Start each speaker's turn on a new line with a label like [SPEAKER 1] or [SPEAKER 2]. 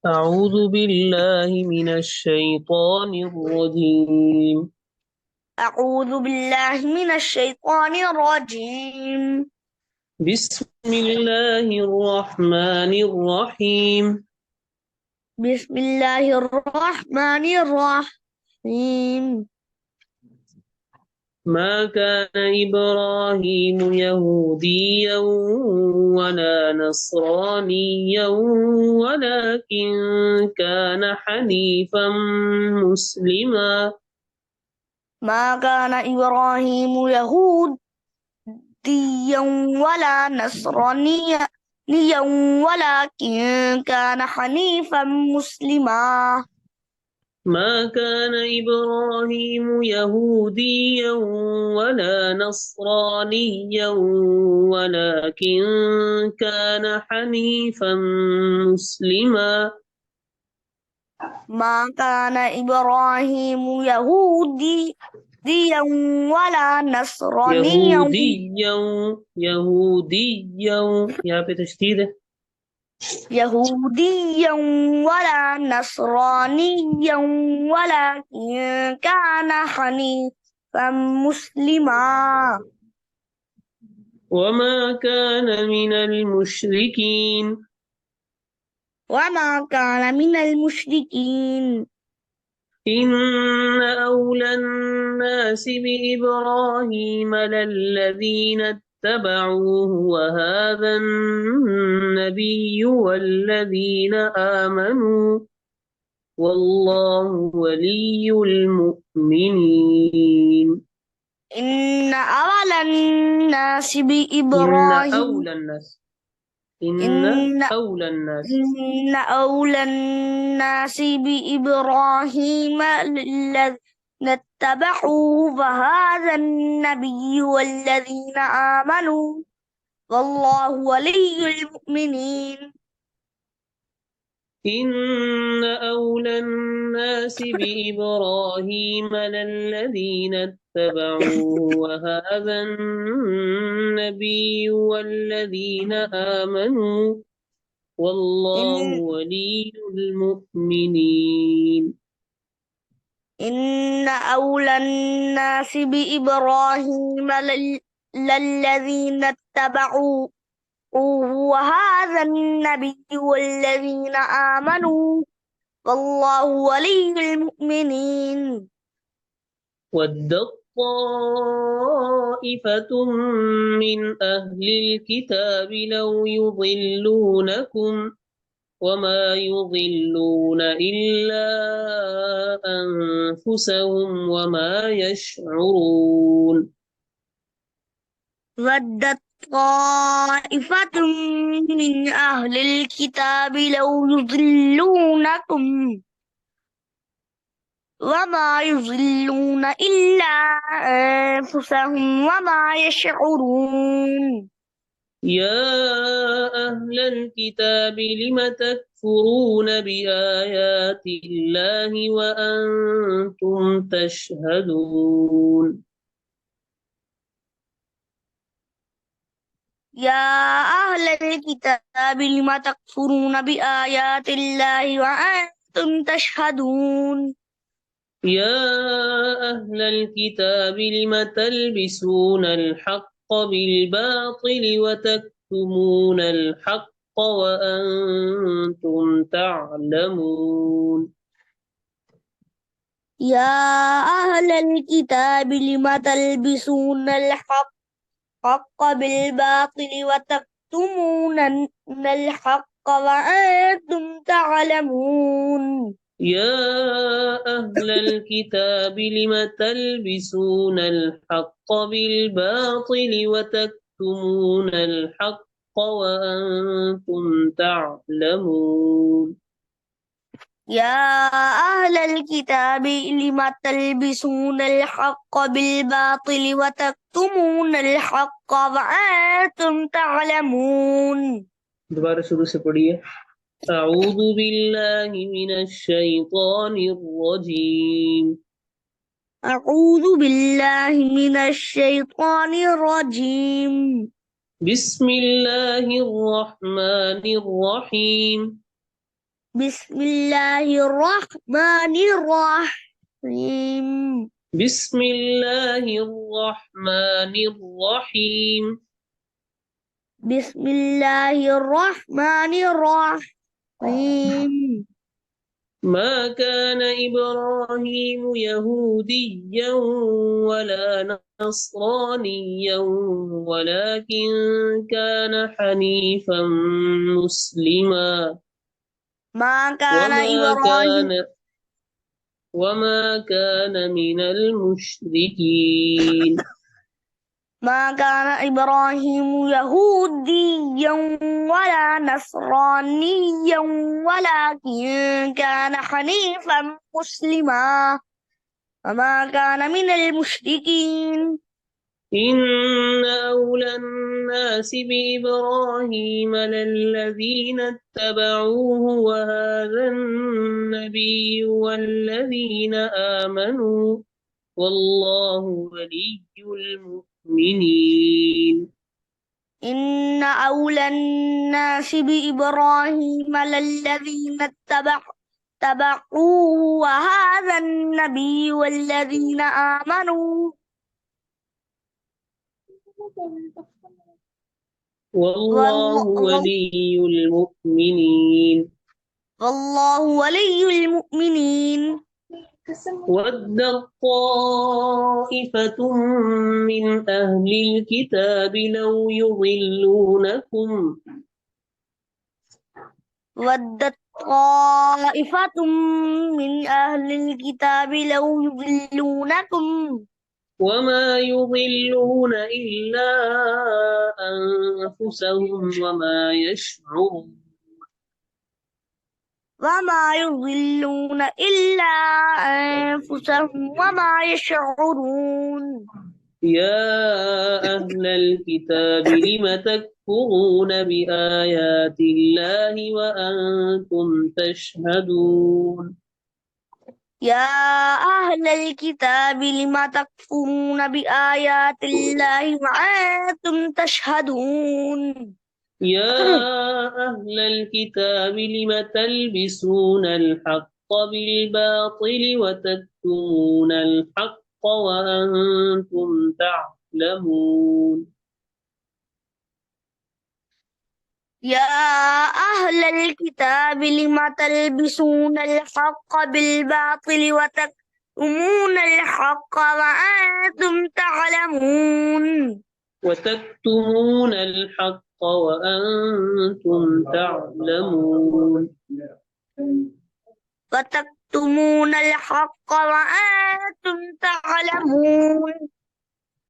[SPEAKER 1] أعوذ بالله من الشيطان الرجيم.
[SPEAKER 2] أعوذ بالله من الشيطان الرجيم.
[SPEAKER 1] بسم الله الرحمن الرحيم.
[SPEAKER 2] بسم الله الرحمن الرحيم.
[SPEAKER 1] ما كان إبراهيم يهوديا ولا نصرانيا ولكن كان حنيفا مسلما.
[SPEAKER 2] ما كان إبراهيم يهوديا ولا نصرانيا ولكن كان حنيفا مسلما.
[SPEAKER 1] ما كان إبراهيم يهوديا ولا نصرانيا ولكن كان حنيفا مسلما.
[SPEAKER 2] ما كان إبراهيم يهوديا ولا نصرانيا
[SPEAKER 1] يهوديا يهوديا यहाँ पे तशदीद है.
[SPEAKER 2] يهوديا ولا نصرانيا ولكن كان حنيفا مسلما.
[SPEAKER 1] وما كان من المشركين.
[SPEAKER 2] وما كان من المشركين.
[SPEAKER 1] إن أولى الناس بإبراهيم للذين اتبعوه وهذا النبي والذين آمنوا والله ولي المؤمنين.
[SPEAKER 2] إن أولى الناس
[SPEAKER 1] إن
[SPEAKER 2] بإبراهيم
[SPEAKER 1] أولى الناس إن
[SPEAKER 2] إن
[SPEAKER 1] أولى الناس
[SPEAKER 2] إن أولى الناس بإبراهيم الذين اتبعوه فهذا النبي والذين آمنوا والله ولي المؤمنين.
[SPEAKER 1] إن أولى الناس بإبراهيم للذين اتبعوه وهذا النبي والذين آمنوا والله
[SPEAKER 2] إن
[SPEAKER 1] ولي المؤمنين.
[SPEAKER 2] إن أولى الناس بإبراهيم للذين اتبعوه وهذا النبي والذين آمنوا والله ولي المؤمنين.
[SPEAKER 1] ودت طائفة من أهل الكتاب لو يضلونكم وما يضلون إلا أنفسهم وما يشعرون.
[SPEAKER 2] ودت طائفة من أهل الكتاب لو يضلونكم وما يضلون إلا أنفسهم وما يشعرون.
[SPEAKER 1] يا أهل الكتاب لم تكفرون بآيات الله وأنتم تشهدون.
[SPEAKER 2] يا أهل الكتاب لم تكفرون بآيات الله وأنتم تشهدون.
[SPEAKER 1] يا أهل الكتاب لم تلبسون الحق بالباطل وتكتمون الحق وأنتم تعلمون.
[SPEAKER 2] يا أهل الكتاب لم تلبسون الحق بالباطل وتكتمون الحق وأنتم تعلمون.
[SPEAKER 1] يا أهل الكتاب لم تلبسون الحق بالباطل وتكتمون الحق وأنتم تعلمون.
[SPEAKER 2] يا أهل الكتاب لم تلبسون الحق بالباطل وتكتمون الحق وأنتم تعلمون.
[SPEAKER 1] दोबारा शुरू से पढ़िए. أعوذ بالله من الشيطان الرجيم.
[SPEAKER 2] أعوذ بالله من الشيطان الرجيم.
[SPEAKER 1] بسم الله الرحمن الرحيم.
[SPEAKER 2] بسم الله الرحمن الرحيم.
[SPEAKER 1] بسم الله الرحمن الرحيم.
[SPEAKER 2] بسم الله الرحمن الرحيم.
[SPEAKER 1] ما كان إبراهيم يهوديا ولا نصرانيا ولكن كان حنيفا مسلما
[SPEAKER 2] ما كان
[SPEAKER 1] وما
[SPEAKER 2] إبراهيم
[SPEAKER 1] كان وما كان من المشركين.
[SPEAKER 2] ما كان إبراهيم يهوديا ولا نصرانيا ولكن كان حنيفا مسلما وما كان من المشركين.
[SPEAKER 1] إن أولى الناس بإبراهيم للذين اتبعوه وهذا النبي والذين آمنوا والله ولي المؤمنين.
[SPEAKER 2] إن أولى الناس بإبراهيم للذين اتبعوه وهذا النبي والذين آمنوا
[SPEAKER 1] والله ولي المؤمنين.
[SPEAKER 2] والله ولي المؤمنين.
[SPEAKER 1] ودت طائفة من أهل الكتاب لو يضلونكم
[SPEAKER 2] ودت طائفة من أهل الكتاب لو يضلونكم
[SPEAKER 1] وما يضلون إلا أنفسهم وما يشعرون.
[SPEAKER 2] وما يضلون إلا أنفسهم وما يشعرون.
[SPEAKER 1] يا أهل الكتاب لم تكفرون بآيات الله وأنتم تشهدون.
[SPEAKER 2] يا أهل الكتاب لم تكفرون بآيات الله وأنتم تشهدون.
[SPEAKER 1] يا أهل الكتاب لم تلبسون الحق بالباطل وتكتمون الحق وأنتم تعلمون.
[SPEAKER 2] يا أهل الكتاب لم تلبسون الحق بالباطل وتكتمون الحق وأنتم تعلمون.
[SPEAKER 1] وتكتمون الحق وأنتم تعلمون.
[SPEAKER 2] وتكتمون الحق وأنتم تعلمون.